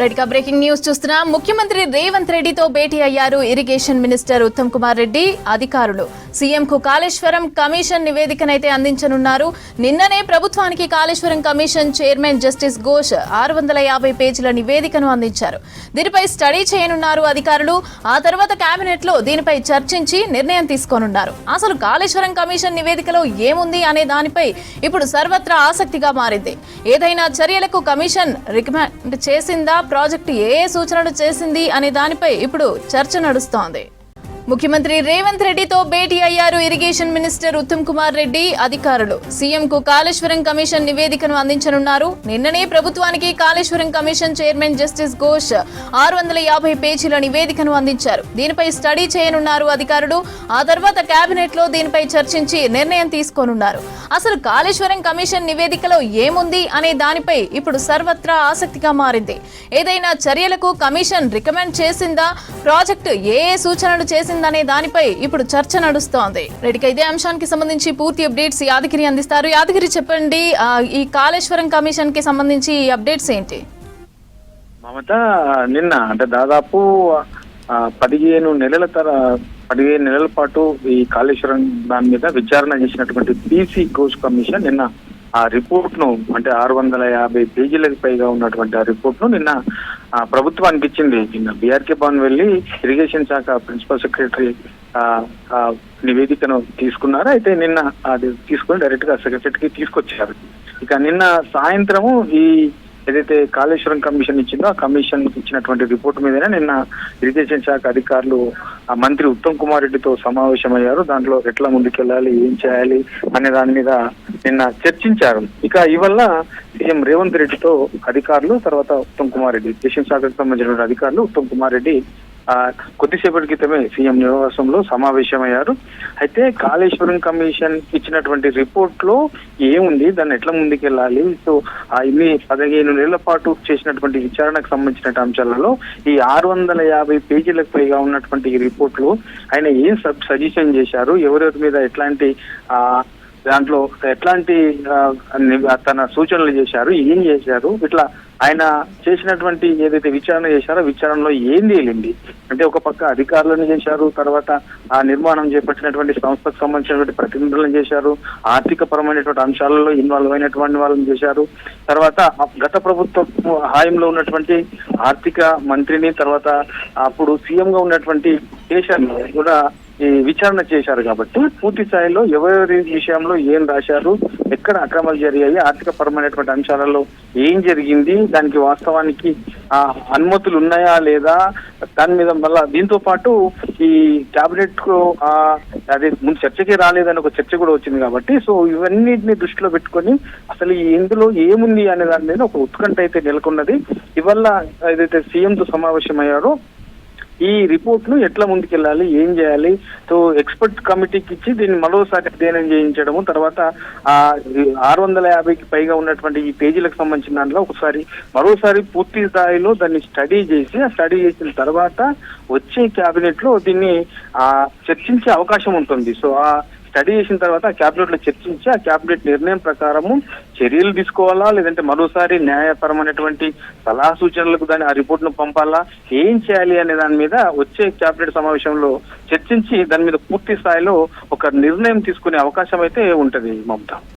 Right గా breaking news చూస్తున్నాం. ముఖ్యమంత్రి రేవంత్ రెడ్డితో భేటీ అయ్యారు ఇరిగేషన్ మినిస్టర్ ఉత్తమ్ కుమార్ రెడ్డి. అధికారులు సీఎం కు కాళేశ్వరం కమిషన్ నివేదికనైతే అందించనున్నారు. నిన్ననే ప్రభుత్వానికి Kaleshwaram commission chairman justice Ghosh 650 పేజీల నివేదికను అందించారు. దీనిపై స్టడీ చేయనున్నారు అధికారులు. ఆ తర్వాత కేబినెట్ లో దీనిపై చర్చించి నిర్ణయం తీసుకోనున్నారు. అసలు కాళేశ్వరం కమిషన్ నివేదికలో ఏముంది అనే దానిపై ఇప్పుడు సర్వత్రా ఆసక్తిగా మారింది. ఏదైనా చర్యలకు కమిషన్ రికమెండ్ చేసిందా, ప్రాజెక్టు ఏ సూచనలు చేసింది అనే దానిపై ఇప్పుడు చర్చ నడుస్తోంది. ముఖ్యమంత్రి రేవంత్ రెడ్డితో భేటీ అయ్యారు ఇరిగేషన్ మినిస్టర్ ఉత్తమ్ కుమార్ రెడ్డి. అధికారులు సీఎం కు కాళేశ్వరం కమిషన్ నివేదికను అందించనున్నారు. నిన్ననే ప్రభుత్వానికి Kaleshwaram commission chairman justice Ghosh 650 పేజీల నివేదికను అందించారు. దీనిపై స్టడీ చేయనున్నారు అధికారులు. ఆ తర్వాత కేబినెట్ లో దీనిపై చర్చించి నిర్ణయం తీసుకోనున్నారు. అసలు కాళేశ్వరం కమిషన్ నివేదికలో ఏముంది అనే దానిపై ఇప్పుడు సర్వత్రా ఆసక్తిగా మారింది. ఏదైనా చర్యలకు కమిషన్ రికమెండ్ చేసిందా, ప్రాజెక్టు ఏ సూచనలు చేసిందనే దానిపై ఇప్పుడు చర్చ నడుస్తోంది. రెడ్డిగా ఇదే అంశానికి సంబంధించి పూర్తి అప్డేట్స్ యాదగిరి అందిస్తారు. యాదగిరి, చెప్పండి, ఈ కాళేశ్వరం కమిషన్ కి సంబంధించి అప్డేట్స్ ఏంటి? మమత, నిన్న అంటే దాదాపు 15 నెలల పాటు ఈ కాళేశ్వరం దాని మీద విచారణ చేసినటువంటి పీసీ ఘోష్ కమిషన్ నిన్న ఆ రిపోర్ట్ ను, అంటే 650 పేజీలకు పైగా ఉన్నటువంటి ఆ రిపోర్ట్ ను నిన్న ప్రభుత్వానికి ఇచ్చింది. నిన్న బీఆర్కే భవన్ వెళ్లి ఇరిగేషన్ శాఖ ప్రిన్సిపల్ సెక్రటరీ నివేదికను తీసుకున్నారు. అయితే నిన్న అది తీసుకుని డైరెక్ట్ గా సెక్రటరీకి తీసుకొచ్చారు. ఇక నిన్న సాయంత్రము ఈ ఏదైతే కాళేశ్వరం కమిషన్ ఇచ్చిందో ఆ కమిషన్ ఇచ్చినటువంటి రిపోర్ట్ మీదనే నిన్న ఇరిగేషన్ శాఖ అధికారులు మంత్రి ఉత్తమ్ కుమార్ రెడ్డితో సమావేశమయ్యారు. దాంట్లో ఎట్లా ముందుకెళ్ళాలి, ఏం చేయాలి అనే దాని మీద నిన్న చర్చించారు. ఇక ఇవల్ల సీఎం రేవంత్ రెడ్డితో అధికారులు, తర్వాత ఉత్తమ్ కుమార్ రెడ్డి, ఇరిగేషన్ శాఖకు సంబంధించిన అధికారులు ఉత్తమ్ కుమార్ రెడ్డి కొద్దిసేపటి క్రితమే సీఎం నివాసంలో సమావేశమయ్యారు. అయితే కాళేశ్వరం కమిషన్ ఇచ్చినటువంటి రిపోర్ట్ లో ఏముంది, దాన్ని ఎట్లా ముందుకెళ్ళాలి, సో ఇన్ని 15 నెలల పాటు చేసినటువంటి విచారణకు సంబంధించిన అంశాలలో ఈ 650 పేజీలకు పైగా ఉన్నటువంటి ఈ రిపోర్ట్ లో ఆయన ఏం సజెషన్ చేశారు, ఎవరెవరి మీద ఎట్లాంటి దాంట్లో ఎట్లాంటి తన సూచనలు చేశారు, ఏం చేశారు, ఇట్లా ఆయన చేసినటువంటి ఏదైతే విచారణ చేశారో విచారణలో ఏం తేలింది అంటే, ఒక పక్క అధికారులను చేశారు, తర్వాత ఆ నిర్మాణం చేపట్టినటువంటి సంస్థకు సంబంధించినటువంటి ప్రతినిధులను చేశారు, ఆర్థిక పరమైనటువంటి అంశాలలో ఇన్వాల్వ్ అయినటువంటి వాళ్ళని చేశారు, తర్వాత గత ప్రభుత్వ హాయంలో ఉన్నటువంటి ఆర్థిక మంత్రిని, తర్వాత అప్పుడు సీఎం గా ఉన్నటువంటి కేసీఆర్ని కూడా ఈ విచారణ చేశారు. కాబట్టి పూర్తి స్థాయిలో ఎవరి విషయంలో ఏం రాశారు, ఎక్కడ అక్రమాలు జరిగాయి, ఆర్థిక పరమైనటువంటి అంశాలలో ఏం జరిగింది, దానికి వాస్తవానికి అనుమతులు ఉన్నాయా లేదా, దాని మీద మళ్ళా దీంతో పాటు ఈ క్యాబినెట్ కు అదే ముందు చర్చకి రాలేదని ఒక చర్చ కూడా వచ్చింది. కాబట్టి సో ఇవన్నిటిని దృష్టిలో పెట్టుకొని అసలు ఇందులో ఏముంది అనే దాని మీద ఒక ఉత్కంఠ అయితే నెలకొన్నది. ఇవల్ల ఏదైతే సీఎంతో సమావేశమయ్యారో ఈ రిపోర్ట్ ను ఎట్లా ముందుకెళ్ళాలి, ఏం చేయాలి, సో ఎక్స్పర్ట్ కమిటీకి ఇచ్చి దీన్ని మరోసారి అధ్యయనం చేయించడము, తర్వాత 650కి పైగా ఉన్నటువంటి ఈ పేజీలకు సంబంధించిన దాంట్లో మరోసారి పూర్తి స్థాయిలో దాన్ని స్టడీ చేసి, ఆ స్టడీ చేసిన తర్వాత వచ్చే క్యాబినెట్ లో దీన్ని చర్చించే అవకాశం ఉంటుంది. సో ఆ స్టడీ చేసిన తర్వాత క్యాబినెట్ లో చర్చించి ఆ క్యాబినెట్ నిర్ణయం ప్రకారము చర్యలు తీసుకోవాలా, లేదంటే మరోసారి న్యాయపరమైనటువంటి సలహా సూచనలకు దాని ఆ రిపోర్ట్ ను పంపాలా, ఏం చేయాలి అనే దాని మీద వచ్చే క్యాబినెట్ సమావేశంలో చర్చించి దాని మీద పూర్తి స్థాయిలో ఒక నిర్ణయం తీసుకునే అవకాశం అయితే ఉంటది మమత.